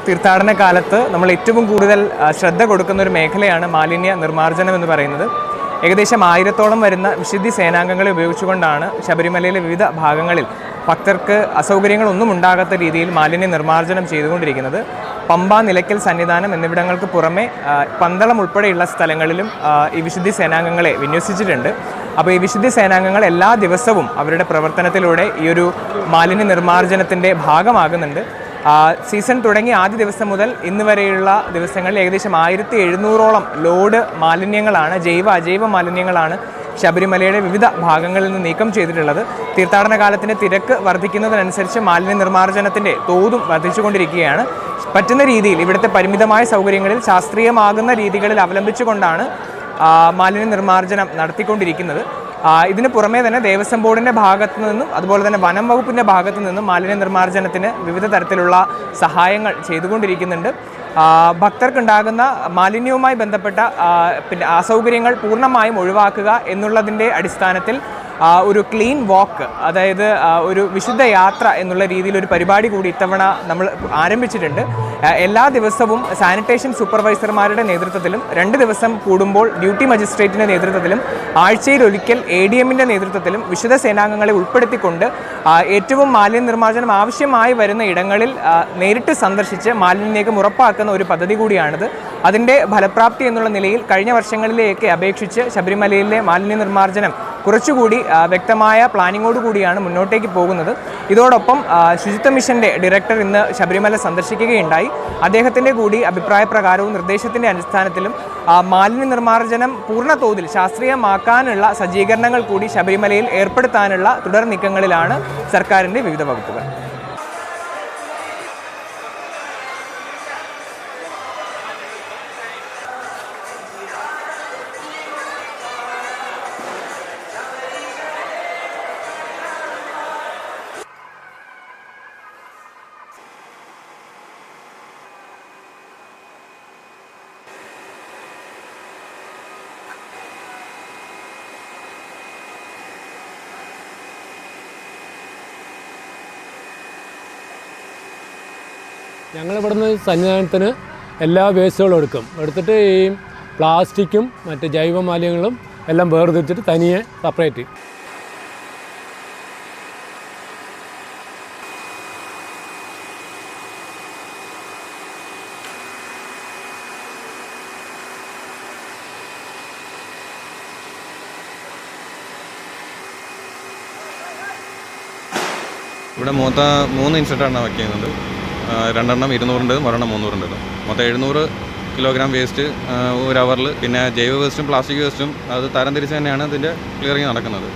തീർത്ഥാടന കാലത്ത് നമ്മൾ ഏറ്റവും കൂടുതൽ ശ്രദ്ധ കൊടുക്കുന്ന ഒരു മേഖലയാണ് മാലിന്യ നിർമ്മാർജ്ജനം എന്ന് പറയുന്നത്. ഏകദേശം 1000-ഓളം വരുന്ന വിശുദ്ധി സേനാംഗങ്ങളെ ഉപയോഗിച്ചുകൊണ്ടാണ് ശബരിമലയിലെ വിവിധ ഭാഗങ്ങളിൽ ഭക്തർക്ക് അസൗകര്യങ്ങളൊന്നും ഉണ്ടാകാത്ത രീതിയിൽ മാലിന്യ നിർമ്മാർജ്ജനം ചെയ്തുകൊണ്ടിരിക്കുന്നത്. പമ്പ, നിലയ്ക്കൽ സന്നിധാനം എന്നിവിടങ്ങൾക്ക് പുറമെ പന്തളം ഉൾപ്പെടെയുള്ള സ്ഥലങ്ങളിലും ഈ വിശുദ്ധി സേനാംഗങ്ങളെ വിന്യസിച്ചിട്ടുണ്ട്. അപ്പോൾ ഈ വിശുദ്ധി സേനാംഗങ്ങൾ എല്ലാ ദിവസവും അവരുടെ പ്രവർത്തനത്തിലൂടെ ഈ ഒരു മാലിന്യ നിർമ്മാർജ്ജനത്തിൻ്റെ ഭാഗമാകുന്നുണ്ട്. സീസൺ തുടങ്ങി ആദ്യ ദിവസം മുതൽ ഇന്ന് വരെയുള്ള ദിവസങ്ങളിൽ ഏകദേശം 1700-ഓളം ലോഡ് മാലിന്യങ്ങളാണ്, അജൈവ മാലിന്യങ്ങളാണ് ശബരിമലയുടെ വിവിധ ഭാഗങ്ങളിൽ നിന്ന് നീക്കം ചെയ്തിട്ടുള്ളത്. തീർത്ഥാടന കാലത്തിൻ്റെ തിരക്ക് വർദ്ധിക്കുന്നതിനനുസരിച്ച് മാലിന്യ നിർമ്മാർജ്ജനത്തിൻ്റെ തോതും വർദ്ധിച്ചുകൊണ്ടിരിക്കുകയാണ്. പറ്റുന്ന രീതിയിൽ ഇവിടുത്തെ പരിമിതമായ സൗകര്യങ്ങളിൽ ശാസ്ത്രീയമാകുന്ന രീതികളിൽ അവലംബിച്ചുകൊണ്ടാണ് മാലിന്യ നിർമ്മാർജ്ജനം നടത്തിക്കൊണ്ടിരിക്കുന്നത്. ഇതിന് പുറമേ തന്നെ ദേവസ്വം ബോർഡിൻ്റെ ഭാഗത്തു നിന്നും അതുപോലെ തന്നെ വനം വകുപ്പിൻ്റെ ഭാഗത്തു നിന്നും മാലിന്യ നിർമ്മാർജ്ജനത്തിന് വിവിധ തരത്തിലുള്ള സഹായങ്ങൾ ചെയ്തുകൊണ്ടിരിക്കുന്നുണ്ട്. ഭക്തർക്കുണ്ടാകുന്ന മാലിന്യവുമായി ബന്ധപ്പെട്ട അസൗകര്യങ്ങൾ പൂർണ്ണമായും ഒഴിവാക്കുക എന്നുള്ളതിൻ്റെ അടിസ്ഥാനത്തിൽ ഒരു ക്ലീൻ വാക്ക്, അതായത് ഒരു വിശുദ്ധ യാത്ര എന്നുള്ള രീതിയിൽ ഒരു പരിപാടി കൂടി ഇത്തവണ നമ്മൾ ആരംഭിച്ചിട്ടുണ്ട്. എല്ലാ ദിവസവും സാനിറ്റേഷൻ സൂപ്പർവൈസർമാരുടെ നേതൃത്വത്തിലും 2 ദിവസം കൂടുമ്പോൾ ഡ്യൂട്ടി മജിസ്ട്രേറ്റിൻ്റെ നേതൃത്വത്തിലും ആഴ്ചയിൽ ഒരിക്കൽ ADMൻ്റെ നേതൃത്വത്തിലും വിശുദ്ധ സേനാംഗങ്ങളെ ഉൾപ്പെടുത്തിക്കൊണ്ട് ഏറ്റവും മാലിന്യ നിർമ്മാർജ്ജനം ആവശ്യമായി വരുന്ന ഇടങ്ങളിൽ നേരിട്ട് സന്ദർശിച്ച് മാലിന്യ നീക്കം ഉറപ്പാക്കുന്ന ഒരു പദ്ധതി കൂടിയാണിത്. അതിൻ്റെ ഫലപ്രാപ്തി എന്നുള്ള നിലയിൽ കഴിഞ്ഞ വർഷങ്ങളിലേക്ക് അപേക്ഷിച്ച് ശബരിമലയിലെ മാലിന്യ നിർമ്മാർജ്ജനം കുറച്ചുകൂടി വ്യക്തമായ പ്ലാനിങ്ങോട് കൂടിയാണ് മുന്നോട്ടേക്ക് പോകുന്നത്. ഇതോടൊപ്പം ശുചിത്വ മിഷൻ്റെ ഡയറക്ടർ ഇന്ന് ശബരിമല സന്ദർശിക്കുകയുണ്ടായി. അദ്ദേഹത്തിൻ്റെ കൂടി അഭിപ്രായ പ്രകാരവും നിർദ്ദേശത്തിൻ്റെ അടിസ്ഥാനത്തിലും മാലിന്യ നിർമ്മാർജ്ജനം പൂർണ്ണ തോതിൽ ശാസ്ത്രീയമാക്കാനുള്ള സജ്ജീകരണങ്ങൾ കൂടി ശബരിമലയിൽ ഏർപ്പെടുത്താനുള്ള തുടർ നീക്കങ്ങളിലാണ് സർക്കാരിൻ്റെ വിവിധ വകുപ്പുകൾ. ഞങ്ങളിവിടുന്ന് സന്നിധാനത്തിന് എല്ലാ വേസ്റ്റുകളും എടുത്തിട്ട് ഈ പ്ലാസ്റ്റിക്കും മറ്റ് ജൈവ മാലിന്യങ്ങളും എല്ലാം വേർതിരിച്ചിട്ട് തനിയെ സെപ്പറേറ്റ്. ഇവിടെ മൊത്തം 3 ഇൻസ്റ്റിറ്റ്യൂട്ടാണ് വർക്ക് ചെയ്യുന്നത്. 2 200 ഒരെണ്ണം 300 മൊത്തം 700 കിലോഗ്രാം വേസ്റ്റ് ഒരു അവറിൽ. പിന്നെ ജൈവ വേസ്റ്റും പ്ലാസ്റ്റിക് വേസ്റ്റും അത് തരംതിരിച്ച് തന്നെയാണ് ഇതിൻ്റെ ക്ലിയറിങ് നടക്കുന്നത്.